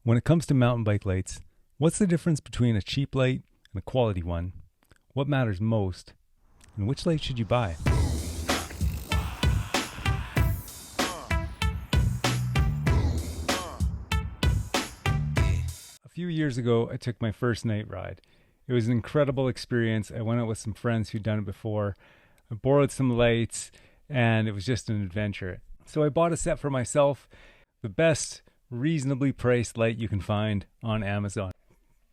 When it comes to mountain bike lights, what's the difference between a cheap light and a quality one? What matters most? And which light should you buy? A few years ago, I took my first night ride. It was an incredible experience. I went out with some friends who'd done it before. I borrowed some lights, and it was just an adventure. So I bought a set for myself, the best reasonably priced light you can find on Amazon.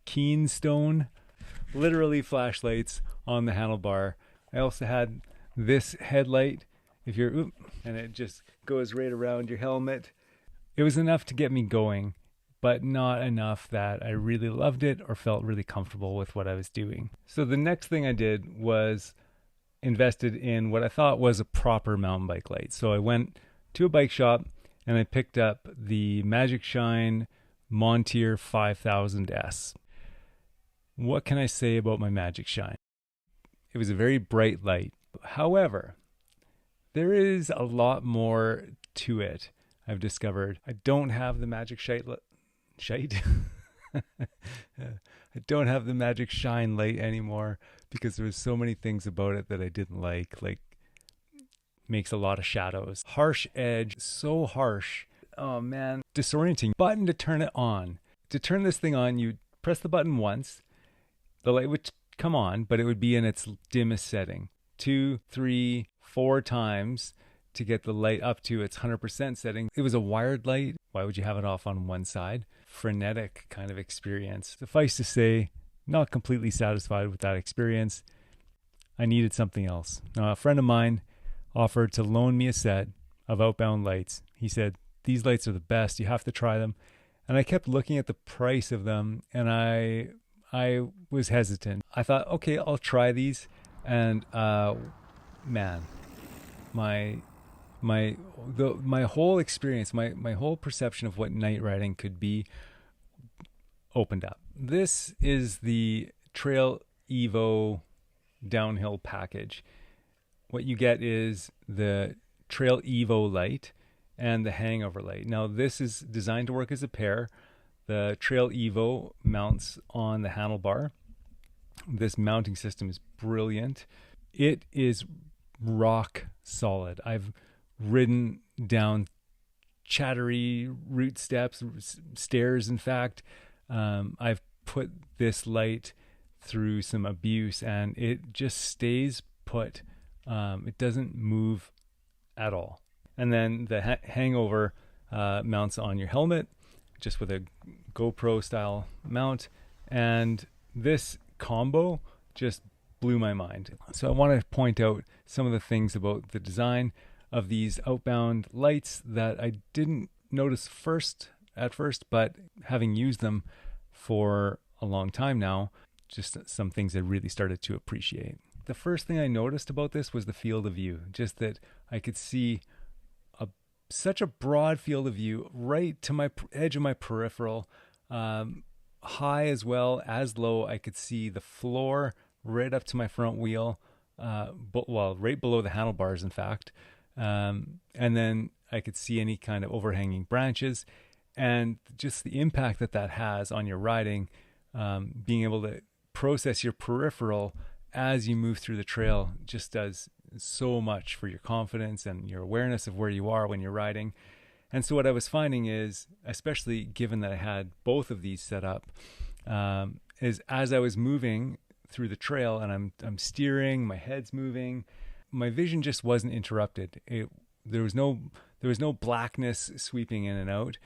Keenstone, literally flashlights on the handlebar. I also had this headlight, and it just goes right around your helmet. It was enough to get me going, but not enough that I really loved it or felt really comfortable with what I was doing. So the next thing I did was invested in what I thought was a proper mountain bike light. So I went to a bike shop and I picked up the MagicShine Monteer 5000S. What can I say about my MagicShine? It was a very bright light. However, there is a lot more to it, I've discovered. I don't have the MagicShine I don't have the MagicShine light anymore because there was so many things about it that I didn't like makes a lot of shadows. Harsh edge, so harsh. Oh man, disorienting. Button to turn it on. To turn this thing on, you press the button once, the light would come on, but it would be in its dimmest setting. 2, 3, 4 times to get the light up to its 100% setting. It was a wired light. Why would you have it off on one side? Frenetic kind of experience. Suffice to say, not completely satisfied with that experience. I needed something else. Now, a friend of mine offered to loan me a set of Outbound lights. He said, these lights are the best. You have to try them. And I kept looking at the price of them, and I was hesitant. I thought, okay, I'll try these. And man, my whole experience, my whole perception of what night riding could be opened up. This is the Trail Evo downhill package. What you get is the Trail Evo light and the Hangover light. Now this is designed to work as a pair. The Trail Evo mounts on the handlebar. This mounting system is brilliant. It is rock solid. I've ridden down chattery route stairs in fact. I've put this light through some abuse and it just stays put. It doesn't move at all. And then the Hangover mounts on your helmet just with a GoPro style mount, and this combo just blew my mind. So I want to point out some of the things about the design of these Outbound lights that I didn't notice at first, but having used them for a long time now, just some things I really started to appreciate. The first thing I noticed about this was the field of view, just that I could see such a broad field of view right to my edge of my peripheral, high as well as low. I could see the floor right up to my front wheel, right below the handlebars, in fact. And then I could see any kind of overhanging branches, and just the impact that has on your riding, being able to process your peripheral as you move through the trail just does so much for your confidence and your awareness of where you are when you're riding. And so what I was finding is, especially given that I had both of these set up, is as I was moving through the trail and I'm steering, my head's moving, my vision just wasn't interrupted. There was no blackness sweeping in and out.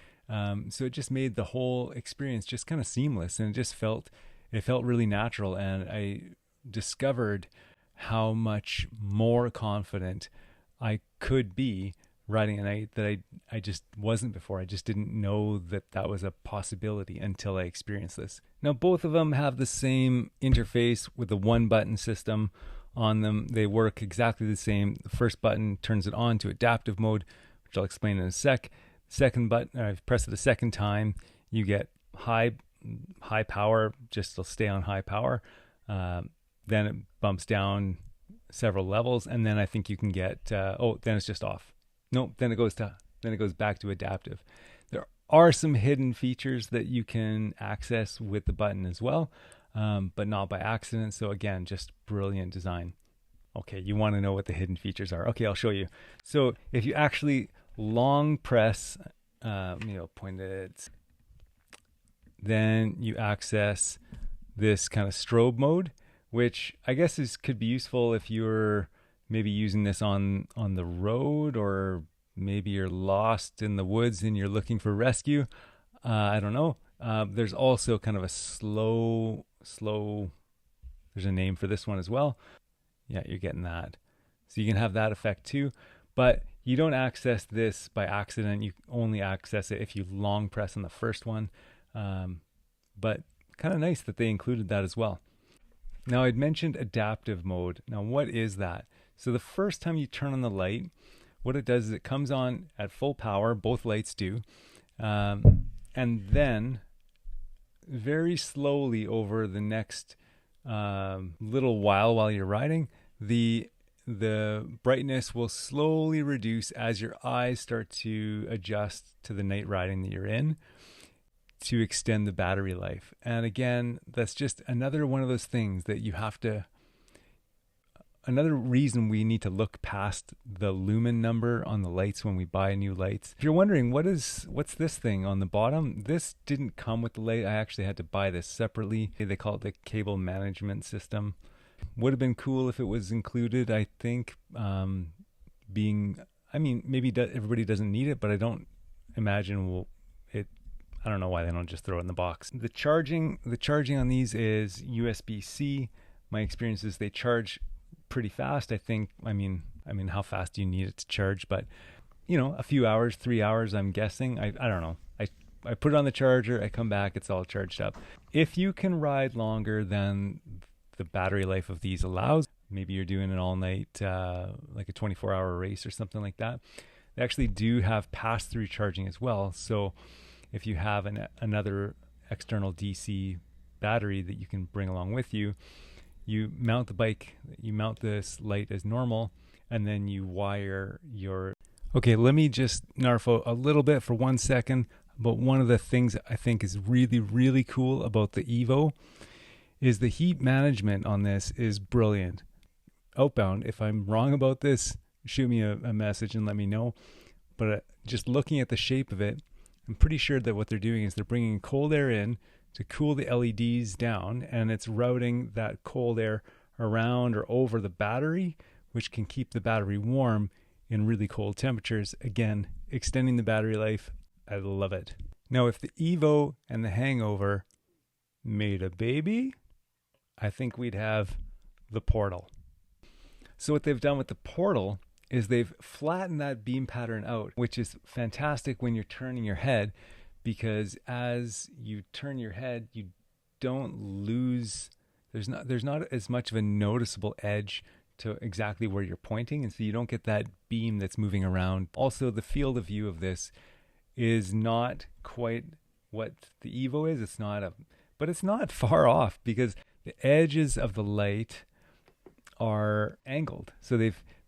So it just made the whole experience just kind of seamless, and it felt really natural. And I discovered how much more confident I could be riding a night that I just wasn't before. I just didn't know that was a possibility until I experienced this. Now, both of them have the same interface with the one button system on them. They work exactly the same. The first button turns it on to adaptive mode, which I'll explain in a sec. Second button, I press it a second time, you get high power, just to stay on high power. Then it bumps down several levels, and then I think you can get then it's just off. No, then it goes back to adaptive. They're are some hidden features that you can access with the button as well, but not by accident. So again, just brilliant design. Okay, you want to know what the hidden features are. Okay, I'll show you. So if you actually long press, point it, then you access this kind of strobe mode, which I guess could be useful if you're maybe using this on the road, or maybe you're lost in the woods and you're looking for rescue. I don't know. There's also kind of a slow, there's a name for this one as well. Yeah, you're getting that. So you can have that effect too, but you don't access this by accident. You only access it if you long press on the first one. But kind of nice that they included that as well. Now, I'd mentioned adaptive mode. Now, what is that? So the first time you turn on the light, what it does is it comes on at full power. Both lights do. And then very slowly over the next little while you're riding, the brightness will slowly reduce as your eyes start to adjust to the night riding that you're in, to extend the battery life. And again, that's just another one of those things that you have to, another reason we need to look past the lumen number on the lights when we buy new lights. If you're wondering what's this thing on the bottom, this didn't come with the light. I actually had to buy this separately. They call it the cable management system. Would have been cool if it was included, I think. Maybe everybody doesn't need it, but I don't imagine I don't know why they don't just throw it in the box. The charging on these is USB-C. My experience is they charge pretty fast. I think, I mean, how fast do you need it to charge? But, a few hours, 3 hours, I'm guessing. I don't know. I put it on the charger, I come back, it's all charged up. If you can ride longer than the battery life of these allows, maybe you're doing an all night, like a 24-hour race or something like that, they actually do have pass-through charging as well. So if you have another external DC battery that you can bring along with you, you mount the bike, you mount this light as normal, and then you wire your... Okay, let me just narf a little bit for 1 second. But one of the things I think is really, really cool about the Evo is the heat management on this is brilliant. Outbound, if I'm wrong about this, shoot me a message and let me know. But just looking at the shape of it, I'm pretty sure that what they're doing is they're bringing cold air in to cool the LEDs down, and it's routing that cold air around or over the battery, which can keep the battery warm in really cold temperatures. Again, extending the battery life. I love it. Now, if the Evo and the Hangover made a baby, I think we'd have the Portal. So what they've done with the Portal is they've flattened that beam pattern out, which is fantastic when you're turning your head, because as you turn your head, you don't lose, there's not as much of a noticeable edge to exactly where you're pointing, and so you don't get that beam that's moving around. Also, the field of view of this is not quite what the Evo is. But it's not far off, because the edges of the light are angled. So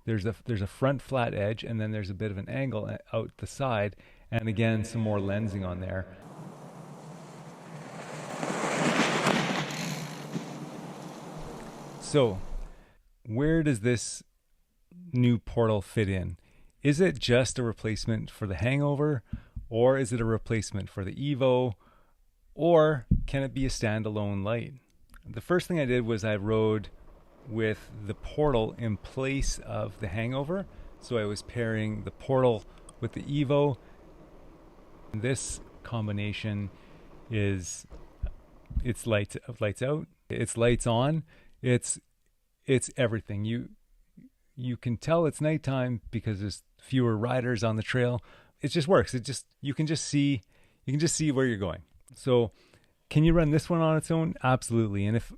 there's a front flat edge, and then there's a bit of an angle out the side, and again some more lensing on there. So where does this new Portal fit in? Is it just a replacement for the Hangover, or is it a replacement for the Evo, or can it be a standalone light? The first thing I did was I rode with the Portal in place of the Hangover. So I was pairing the Portal with the Evo. This combination is, it's lights out, it's lights on, it's everything. You can tell it's nighttime because there's fewer riders on the trail. It just works. You can just see where you're going. So can you run this one on its own? Absolutely. And if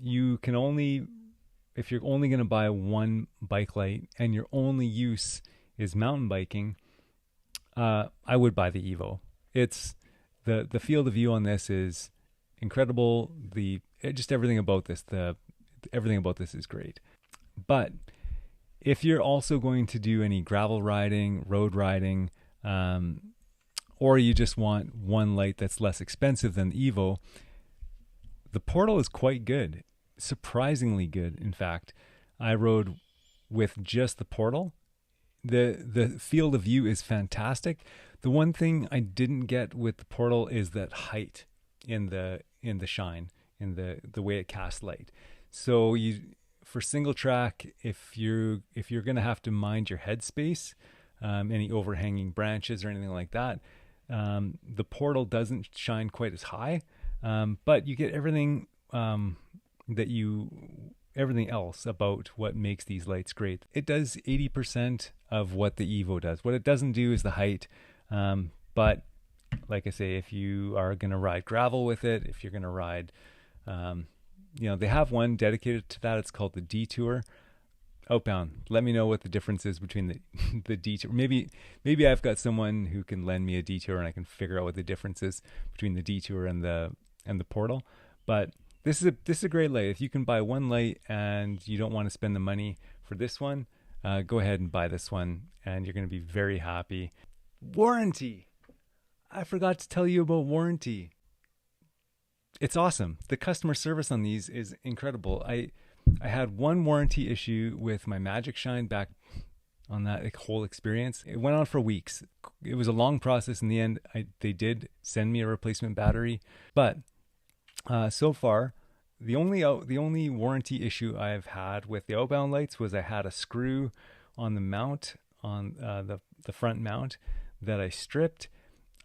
you're only going to buy one bike light and your only use is mountain biking, I would buy the Evo. It's the field of view on this is incredible. Everything about this is great. But if you're also going to do any gravel riding, road riding, or you just want one light that's less expensive than the Evo, the Portal is quite good, surprisingly good. In fact, I rode with just the Portal. The field of view is fantastic. The one thing I didn't get with the Portal is that height in the shine, in the way it casts light. So for single track, if you're gonna have to mind your headspace, any overhanging branches or anything like that, the Portal doesn't shine quite as high, but you get everything everything else about what makes these lights great. It does 80% of what the Evo does. What it doesn't do is the height, but like I say, if you are going to ride gravel with it, if you're going to ride, they have one dedicated to that. It's called the Detour. Outbound, let me know what the difference is between the Detour. Maybe I've got someone who can lend me a Detour and I can figure out what the difference is between the Detour and the Portal. But this is a great light. If you can buy one light and you don't want to spend the money for this one, go ahead and buy this one and you're going to be very happy. Warranty. I forgot to tell you about warranty. It's awesome. The customer service on these is incredible. I had one warranty issue with my MagicShine back on that whole experience. It went on for weeks. It was a long process. In the end, they did send me a replacement battery, but so far, the only warranty issue I've had with the Outbound lights was I had a screw on the mount, on the front mount, that I stripped.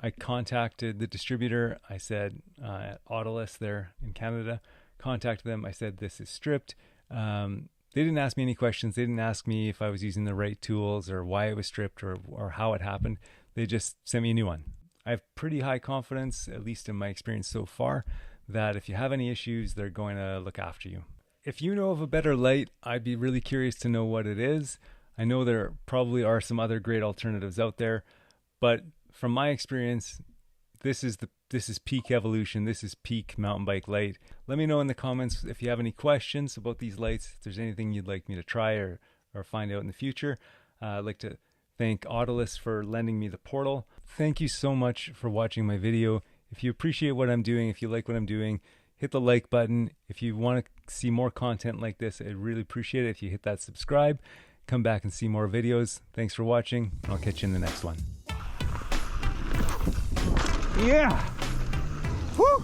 I contacted the distributor. I said, at Autolus there in Canada, contacted them. I said, this is stripped. They didn't ask me any questions. They didn't ask me if I was using the right tools or why it was stripped or how it happened. They just sent me a new one. I have pretty high confidence, at least in my experience so far, that if you have any issues, they're going to look after you. If you know of a better light, I'd be really curious to know what it is. I know there probably are some other great alternatives out there, but from my experience, this is peak evolution. This is peak mountain bike light. Let me know in the comments if you have any questions about these lights, if there's anything you'd like me to try or find out in the future. I'd like to thank Autolus for lending me the Portal. Thank you so much for watching my video. If you appreciate what I'm doing, if you like what I'm doing, hit the like button. If you want to see more content like this, I'd really appreciate it if you hit that subscribe. Come back and see more videos. Thanks for watching. I'll catch you in the next one. Yeah. Whew.